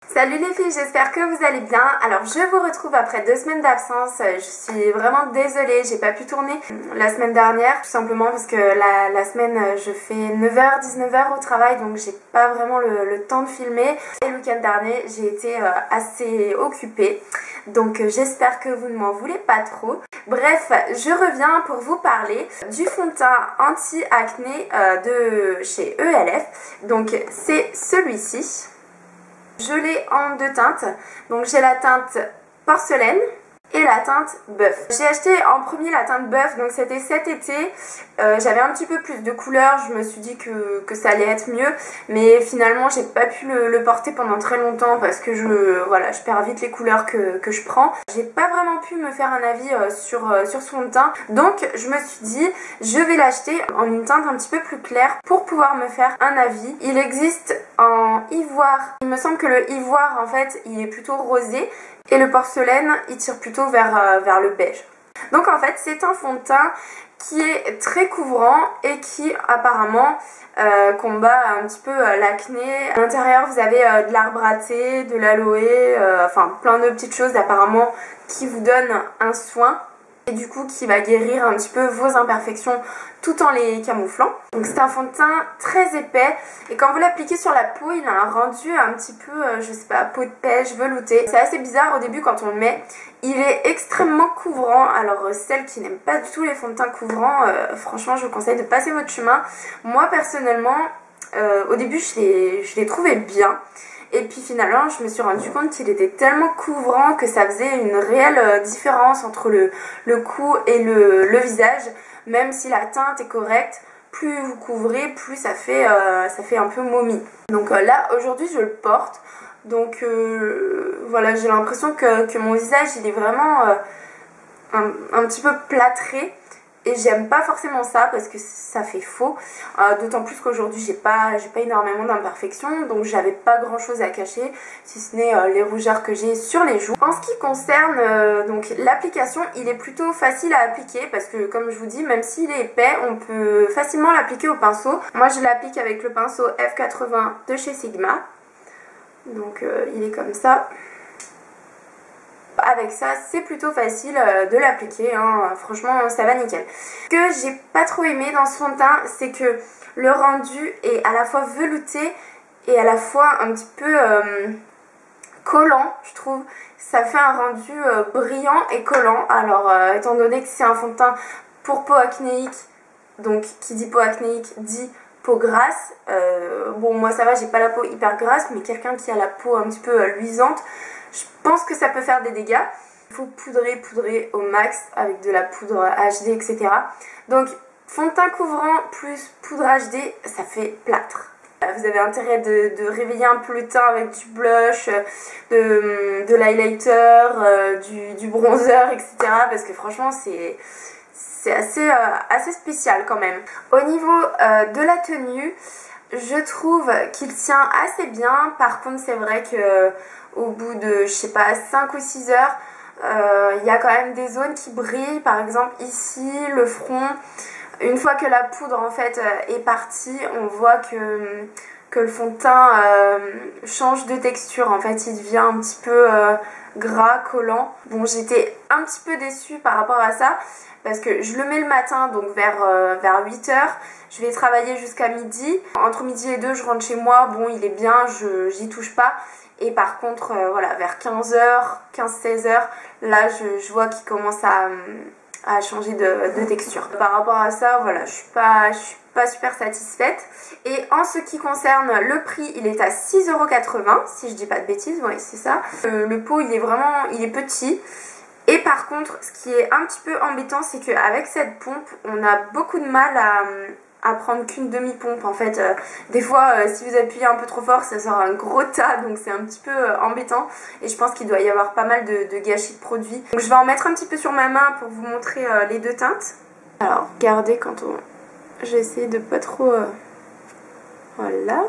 Salut les filles, j'espère que vous allez bien. Alors je vous retrouve après 2 semaines d'absence. Je suis vraiment désolée, j'ai pas pu tourner la semaine dernière, tout simplement parce que la semaine je fais 9h, 19h au travail, donc j'ai pas vraiment le temps de filmer. Et le week-end dernier j'ai été assez occupée, donc j'espère que vous ne m'en voulez pas trop. Bref, je reviens pour vous parler du fond de teint anti-acné de chez ELF. Donc c'est celui-ci. Je l'ai en deux teintes, donc j'ai la teinte porcelaine et la teinte bœuf. J'ai acheté en premier la teinte bœuf, donc c'était cet été. J'avais un petit peu plus de couleurs, je me suis dit que ça allait être mieux, mais finalement j'ai pas pu le porter pendant très longtemps parce que je perds vite les couleurs que je prends. J'ai pas vraiment pu me faire un avis sur ce fond de teint, donc je me suis dit je vais l'acheter en une teinte un petit peu plus claire pour pouvoir me faire un avis. Il existe en ivoire, il me semble que le ivoire en fait il est plutôt rosé et le porcelaine il tire plutôt vers le beige. Donc en fait c'est un fond de teint qui est très couvrant et qui apparemment combat un petit peu l'acné. À l'intérieur vous avez de l'arbre à thé, de l'aloe, enfin plein de petites choses apparemment qui vous donnent un soin et du coup qui va guérir un petit peu vos imperfections tout en les camouflant. Donc c'est un fond de teint très épais et quand vous l'appliquez sur la peau il a un rendu un petit peu, je sais pas, peau de pêche, velouté. C'est assez bizarre au début quand on le met. Il est extrêmement couvrant, alors celles qui n'aiment pas du tout les fonds de teint couvrants, franchement je vous conseille de passer votre chemin. Moi personnellement, au début je l'ai trouvé bien. Et puis finalement je me suis rendu compte qu'il était tellement couvrant que ça faisait une réelle différence entre le cou et le visage. Même si la teinte est correcte, plus vous couvrez, plus ça fait un peu momie. Donc là aujourd'hui je le porte. Donc voilà, j'ai l'impression que mon visage il est vraiment un petit peu plâtré. Et j'aime pas forcément ça parce que ça fait faux, d'autant plus qu'aujourd'hui j'ai pas énormément d'imperfections, donc j'avais pas grand chose à cacher si ce n'est les rougeurs que j'ai sur les joues. En ce qui concerne donc l'application, il est plutôt facile à appliquer parce que comme je vous dis, même s'il est épais, on peut facilement l'appliquer au pinceau. Moi je l'applique avec le pinceau F80 de chez Sigma, donc il est comme ça. Avec ça c'est plutôt facile de l'appliquer, hein. Franchement ça va nickel. Ce que j'ai pas trop aimé dans ce fond de teint, c'est que le rendu est à la fois velouté et à la fois un petit peu collant, je trouve. Ça fait un rendu brillant et collant. Alors étant donné que c'est un fond de teint pour peau acnéique, donc qui dit peau acnéique dit peau grasse, bon moi ça va, j'ai pas la peau hyper grasse, mais quelqu'un qui a la peau un petit peu luisante, je pense que ça peut faire des dégâts. Il faut poudrer au max avec de la poudre HD, etc. Donc fond de teint couvrant plus poudre HD, ça fait plâtre. Vous avez intérêt de réveiller un peu le teint avec du blush, de l'highlighter, du bronzer, etc. Parce que franchement c'est assez spécial quand même. Au niveau de la tenue, je trouve qu'il tient assez bien. Par contre c'est vrai que au bout de je sais pas 5 ou 6 heures, il y a quand même des zones qui brillent. Par exemple ici, le front. Une fois que la poudre en fait est partie, on voit que le fond de teint change de texture. En fait il devient un petit peu gras, collant. Bon, j'étais un petit peu déçue par rapport à ça parce que je le mets le matin, donc vers 8 h. Je vais travailler jusqu'à midi. Entre midi et 2 je rentre chez moi. Bon, il est bien, j'y touche pas. Et par contre voilà, vers 15 h, 15-16 h, là je vois qu'il commence à changer de texture. Par rapport à ça, voilà, je suis pas super satisfaite. Et en ce qui concerne le prix, il est à 6,80 € si je dis pas de bêtises, oui c'est ça. Le pot il est petit. Et par contre, ce qui est un petit peu embêtant, c'est qu'avec cette pompe, on a beaucoup de mal à prendre qu'une demi-pompe. En fait, des fois, si vous appuyez un peu trop fort, ça sort un gros tas, donc c'est un petit peu embêtant. Et je pense qu'il doit y avoir pas mal de gâchis de produits. Donc je vais en mettre un petit peu sur ma main pour vous montrer les deux teintes. Alors, regardez quand on... J'ai essayé de pas trop... Voilà.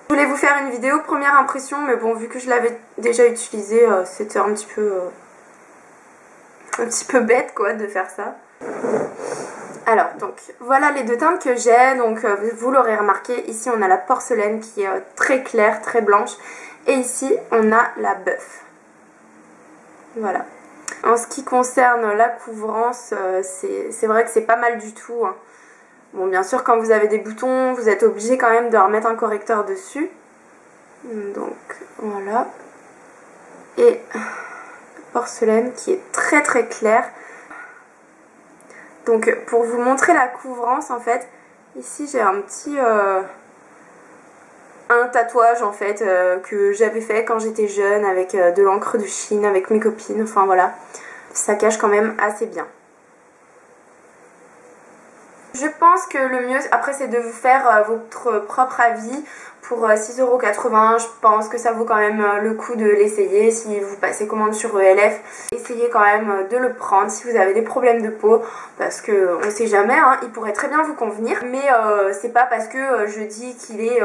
Je voulais vous faire une vidéo première impression, mais bon, vu que je l'avais déjà utilisé, c'était un petit peu bête quoi de faire ça. Alors donc voilà les deux teintes que j'ai, donc vous l'aurez remarqué, ici on a la porcelaine qui est très claire, très blanche, et ici on a la bœuf. Voilà. En ce qui concerne la couvrance, c'est vrai que c'est pas mal du tout, hein. Bon, bien sûr quand vous avez des boutons, vous êtes obligé quand même de remettre un correcteur dessus. Donc voilà. Et porcelaine qui est très très claire. Donc pour vous montrer la couvrance en fait, ici j'ai un petit un tatouage en fait que j'avais fait quand j'étais jeune avec de l'encre de Chine avec mes copines, enfin voilà. Ça cache quand même assez bien. Je pense que le mieux après c'est de vous faire votre propre avis. Pour 6,80 €, je pense que ça vaut quand même le coup de l'essayer. Si vous passez commande sur ELF, essayez quand même de le prendre si vous avez des problèmes de peau, parce que on sait jamais, hein, il pourrait très bien vous convenir. Mais c'est pas parce que je dis qu'il est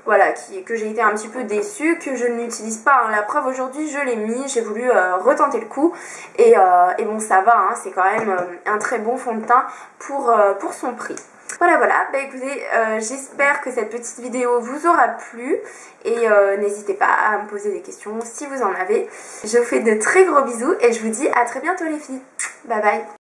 voilà, que j'ai été un petit peu déçue que je ne l'utilise pas, hein. La preuve, aujourd'hui je l'ai mis, j'ai voulu retenter le coup et bon ça va, hein, c'est quand même un très bon fond de teint pour son prix. Voilà, bah écoutez, j'espère que cette petite vidéo vous aura plu et n'hésitez pas à me poser des questions si vous en avez. Je vous fais de très gros bisous et je vous dis à très bientôt les filles. Bye bye.